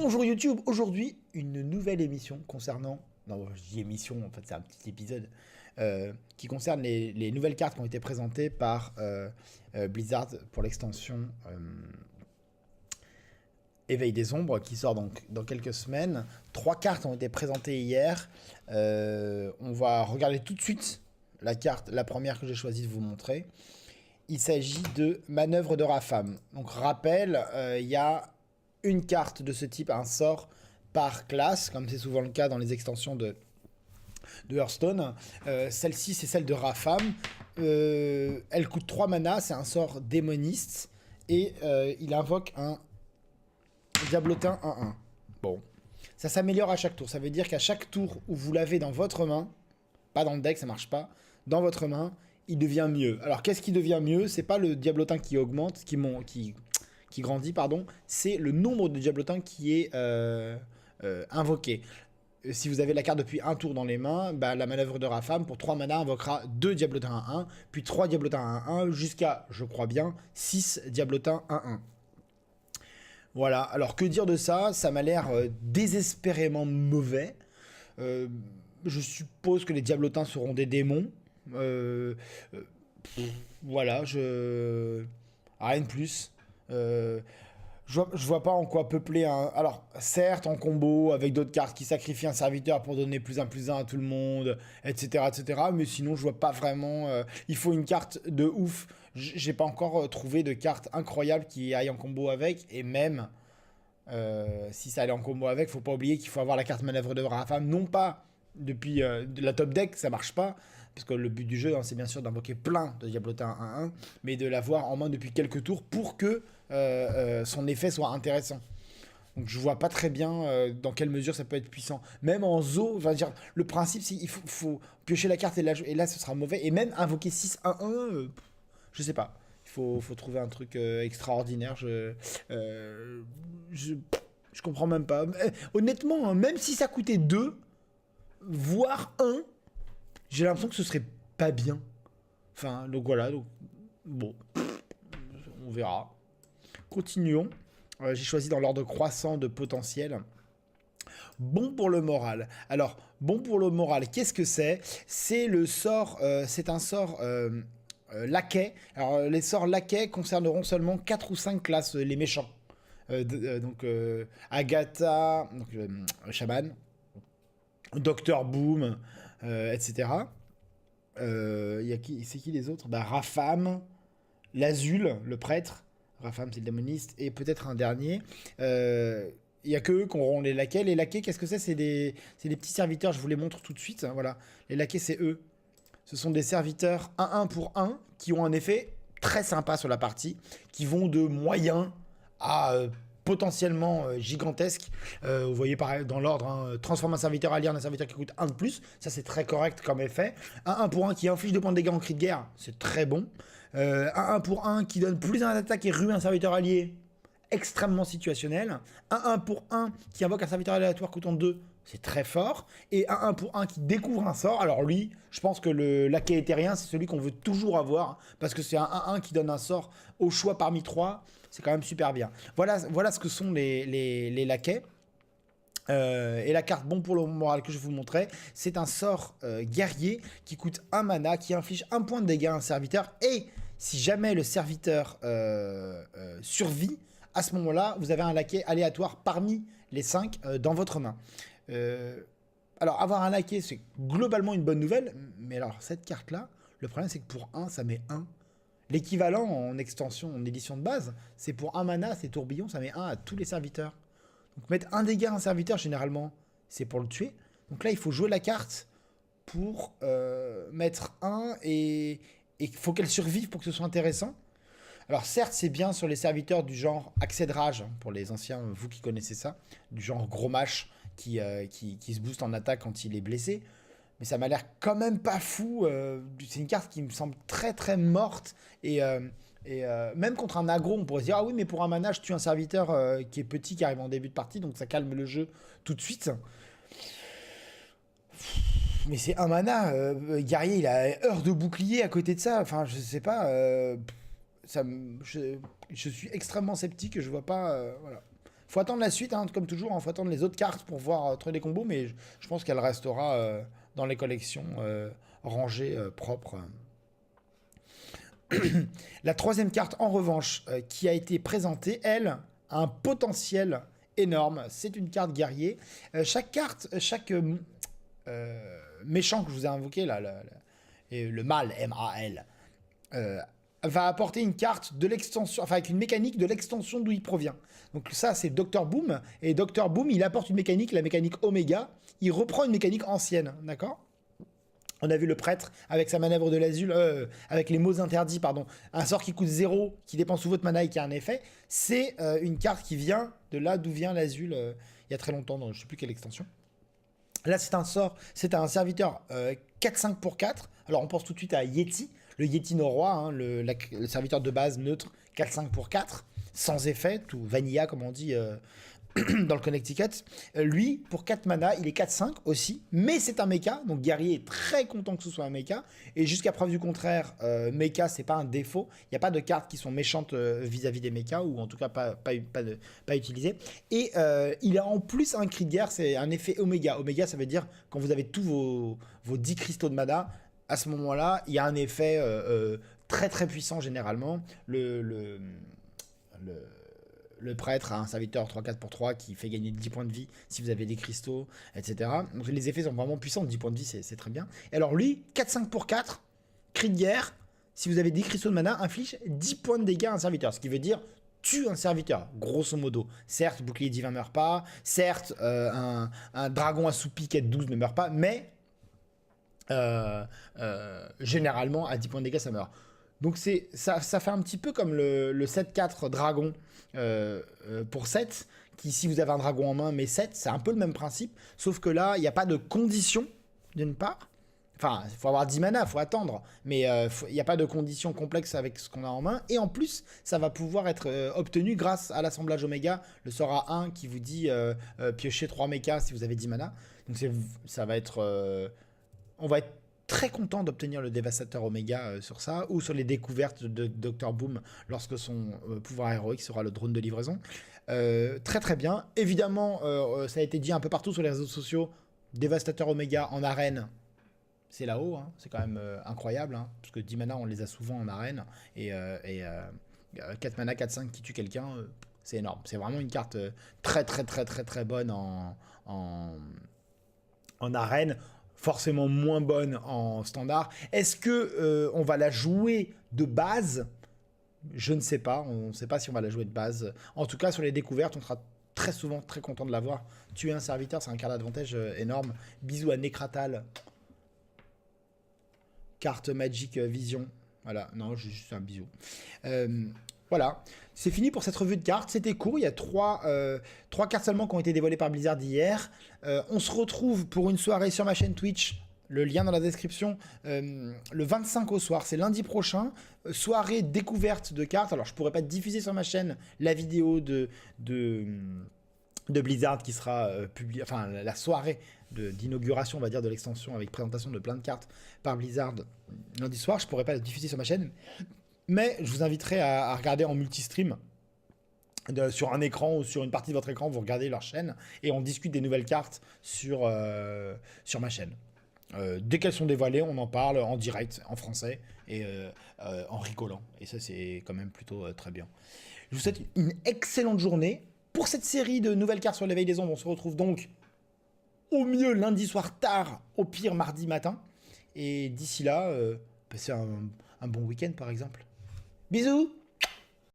Bonjour YouTube, aujourd'hui une nouvelle émission concernant, non je dis émission en fait c'est un petit épisode qui concerne les nouvelles cartes qui ont été présentées par Blizzard pour l'extension Éveil des Ombres qui sort donc dans quelques semaines. 3 cartes ont été présentées hier, on va regarder tout de suite la carte, la première que j'ai choisi de vous montrer. Il s'agit de Manœuvre de Rapham. Donc rappel, il y a une carte de ce type, un sort par classe, comme c'est souvent le cas dans les extensions de Hearthstone. Celle-ci, c'est celle de Rapham. Elle coûte 3 mana, c'est un sort démoniste. Et il invoque un Diablotin 1-1. Bon. Ça s'améliore à chaque tour. Ça veut dire qu'à chaque tour où vous l'avez dans votre main, pas dans le deck, ça marche pas, dans votre main, il devient mieux. Alors qu'est-ce qui devient mieux? C'est pas le Diablotin qui augmente, qui grandit, pardon, c'est le nombre de Diablotins qui est invoqué. Si vous avez la carte depuis un tour dans les mains, bah, la manœuvre de Rapham, pour 3 mana, invoquera 2 Diablotins 1-1, puis 3 Diablotins 1-1, jusqu'à, je crois bien, 6 Diablotins 1-1. Voilà, alors que dire de ça? Ça m'a l'air désespérément mauvais. Je suppose que les Diablotins seront des démons. Voilà, rien de plus. Je vois pas en quoi peupler un... Alors, certes, en combo, avec d'autres cartes qui sacrifient un serviteur pour donner +1 +1 à tout le monde, etc., etc. Mais sinon, je vois pas vraiment... il faut une carte de ouf. J'ai pas encore trouvé de carte incroyable qui aille en combo avec. Et même, si ça allait en combo avec, faut pas oublier qu'il faut avoir la carte Manœuvre de Rapham. Non pas depuis de la top deck, ça marche pas. Parce que le but du jeu, hein, c'est bien sûr d'invoquer plein de Diablotins 1-1, mais de l'avoir en main depuis quelques tours pour que son effet soit intéressant. Donc je vois pas très bien dans quelle mesure ça peut être puissant. Même en Zo, le principe, c'est qu'il faut piocher la carte et là ce sera mauvais. Et même invoquer 6-1-1, je sais pas. Il faut trouver un truc extraordinaire. Je comprends même pas. Honnêtement, hein, même si ça coûtait 2, voire 1, j'ai l'impression que ce serait pas bien. Enfin, donc voilà, donc bon, on verra. Continuons. J'ai choisi dans l'ordre croissant de potentiel. Bon pour le moral. Alors, bon pour le moral, qu'est-ce que c'est? C'est le sort, c'est un sort laquais. Alors, les sorts laquais concerneront seulement 4 ou 5 classes, les méchants. Donc, Agatha, donc, Shaman, Docteur Boom, etc. C'est qui les autres? Bah, Rapham, Lazul, le prêtre. Rapham, c'est le démoniste. Et peut-être un dernier. Il n'y a que eux qui auront les laquais. Les laquais, qu'est-ce que c'est? C'est des petits serviteurs. Je vous les montre tout de suite. Hein, voilà. Les laquais, c'est eux. Ce sont des serviteurs 1-1 pour 1 qui ont un effet très sympa sur la partie, qui vont de moyen à potentiellement gigantesque. Vous voyez pareil dans l'ordre, hein, transforme un serviteur allié en un serviteur qui coûte 1 de plus. Ça, c'est très correct comme effet. 1-1 pour 1 qui inflige 2 points de dégâts en cri de guerre. C'est très bon. 1-1 pour 1 qui donne plus 1 d'attaque et rue un serviteur allié. Extrêmement situationnel. 1-1 pour 1 qui invoque un serviteur aléatoire coûtant 2. C'est très fort. Et 1-1 pour 1 qui découvre un sort. Alors lui, je pense que le laquais éthérien, c'est celui qu'on veut toujours avoir. Parce que c'est un 1-1 qui donne un sort au choix parmi 3. C'est quand même super bien. Voilà ce que sont les laquais. Et la carte bon pour le moral que je vous montrais, c'est un sort guerrier qui coûte 1 mana, qui inflige 1 point de dégâts à un serviteur. Et si jamais le serviteur survit, à ce moment-là, vous avez un laquais aléatoire parmi les 5 dans votre main. Alors, avoir un laquais, c'est globalement une bonne nouvelle. Mais alors, cette carte-là, le problème, c'est que pour 1, ça met 1. L'équivalent en extension, en édition de base, c'est pour 1 mana, c'est tourbillon, ça met 1 à tous les serviteurs. Donc mettre 1 dégât à un serviteur, généralement, c'est pour le tuer. Donc là, il faut jouer la carte pour mettre 1 et il faut qu'elle survive pour que ce soit intéressant. Alors certes, c'est bien sur les serviteurs du genre accès de rage, hein, pour les anciens, vous qui connaissez ça, du genre gros mâche qui se booste en attaque quand il est blessé. Mais ça m'a l'air quand même pas fou. C'est une carte qui me semble très très morte. Et même contre un aggro, on pourrait se dire, ah oui, mais pour un mana, je tue un serviteur qui est petit, qui arrive en début de partie, donc ça calme le jeu tout de suite. Mais c'est un mana. Guerrier, il a heure de bouclier à côté de ça. Enfin, je sais pas. Je suis extrêmement sceptique. Je vois pas. Voilà. Faut attendre la suite, hein, comme toujours, il faut attendre les autres cartes pour voir trouver les combos, mais je pense qu'elle restera dans les collections rangées propres. La troisième carte, en revanche, qui a été présentée, elle, a un potentiel énorme. C'est une carte guerrier. Chaque carte, chaque méchant que je vous ai invoqué, là, et le mal, M-A-L, va apporter une carte de l'extension, enfin avec une mécanique de l'extension d'où il provient. Donc ça, c'est Dr Boom. Et Dr Boom, il apporte une mécanique, la mécanique Oméga. Il reprend une mécanique ancienne, d'accord? On a vu le prêtre avec sa manœuvre de l'azul, avec les mots interdits, pardon. Un sort qui coûte 0, qui dépend sous votre mana et qui a un effet. C'est une carte qui vient de là d'où vient l'azul il y a très longtemps, dans je ne sais plus quelle extension. Là, c'est un sort, c'est un serviteur 4-5 pour 4. Alors, on pense tout de suite à Yeti, le Yeti norrois, hein, le serviteur de base neutre 4-5 pour 4, sans effet, tout vanilla, comme on dit dans le Connecticut. Lui, pour 4 mana, il est 4-5 aussi, mais c'est un mecha, donc Guerrier est très content que ce soit un mecha, et jusqu'à preuve du contraire, mecha, c'est pas un défaut, il n'y a pas de cartes qui sont méchantes vis-à-vis des mechas, ou en tout cas pas utilisées, et il a en plus un cri de guerre, c'est un effet Oméga. Oméga, ça veut dire quand vous avez tous vos 10 cristaux de mana, à ce moment-là, il y a un effet très très puissant généralement. Le prêtre a un serviteur 3-4 pour 3 qui fait gagner 10 points de vie si vous avez des cristaux, etc. Donc les effets sont vraiment puissants, 10 points de vie c'est très bien. Et alors lui, 4-5 pour 4, cri de guerre, si vous avez 10 cristaux de mana, inflige 10 points de dégâts à un serviteur, ce qui veut dire tue un serviteur, grosso modo. Certes, bouclier divin meurt pas, certes, un dragon assoupi quête 12 ne meurt pas, mais généralement à 10 points de dégâts ça meurt. Donc ça fait un petit peu comme le 7-4 dragon pour 7, qui si vous avez un dragon en main mais 7, c'est un peu le même principe, sauf que là, il n'y a pas de condition, d'une part. Enfin, il faut avoir 10 mana, il faut attendre, mais il n'y a pas de condition complexe avec ce qu'on a en main, et en plus, ça va pouvoir être obtenu grâce à l'assemblage Oméga, le sort A1 qui vous dit piocher 3 mechas si vous avez 10 mana. Donc ça va être... on va être très content d'obtenir le dévastateur Oméga sur ça, ou sur les découvertes de Dr Boom lorsque son pouvoir héroïque sera le drone de livraison. Très très bien. Évidemment, ça a été dit un peu partout sur les réseaux sociaux, dévastateur Oméga en arène, c'est là-haut, hein. C'est quand même incroyable, hein, parce que 10 mana on les a souvent en arène, et 4 mana 4-5 qui tue quelqu'un, c'est énorme. C'est vraiment une carte très très très très très bonne en arène, forcément moins bonne en standard. Est-ce que on va la jouer de base? Je ne sais pas. On ne sait pas si on va la jouer de base. En tout cas, sur les découvertes, on sera très souvent très content de l'avoir. Tuer un serviteur, c'est un carte d'avantage énorme. Bisous à Necratal. Carte Magic Vision. Voilà, non, juste un bisou. Voilà, c'est fini pour cette revue de cartes. C'était court, il y a trois cartes seulement qui ont été dévoilées par Blizzard hier. On se retrouve pour une soirée sur ma chaîne Twitch. Le lien dans la description. Le 25 au soir, c'est lundi prochain. Soirée découverte de cartes. Alors, je pourrais pas diffuser sur ma chaîne la vidéo de Blizzard qui sera publiée, enfin la soirée d'inauguration, on va dire, de l'extension avec présentation de plein de cartes par Blizzard lundi soir. Je pourrais pas la diffuser sur ma chaîne. Mais je vous inviterai à regarder en multistream sur un écran ou sur une partie de votre écran, vous regardez leur chaîne et on discute des nouvelles cartes sur ma chaîne. Dès qu'elles sont dévoilées, on en parle en direct, en français et en rigolant. Et ça, c'est quand même plutôt très bien. Je vous souhaite une excellente journée. Pour cette série de nouvelles cartes sur l'éveil des ombres, on se retrouve donc au mieux lundi soir tard, au pire mardi matin. Et d'ici là, passez un bon week-end par exemple. Bisous!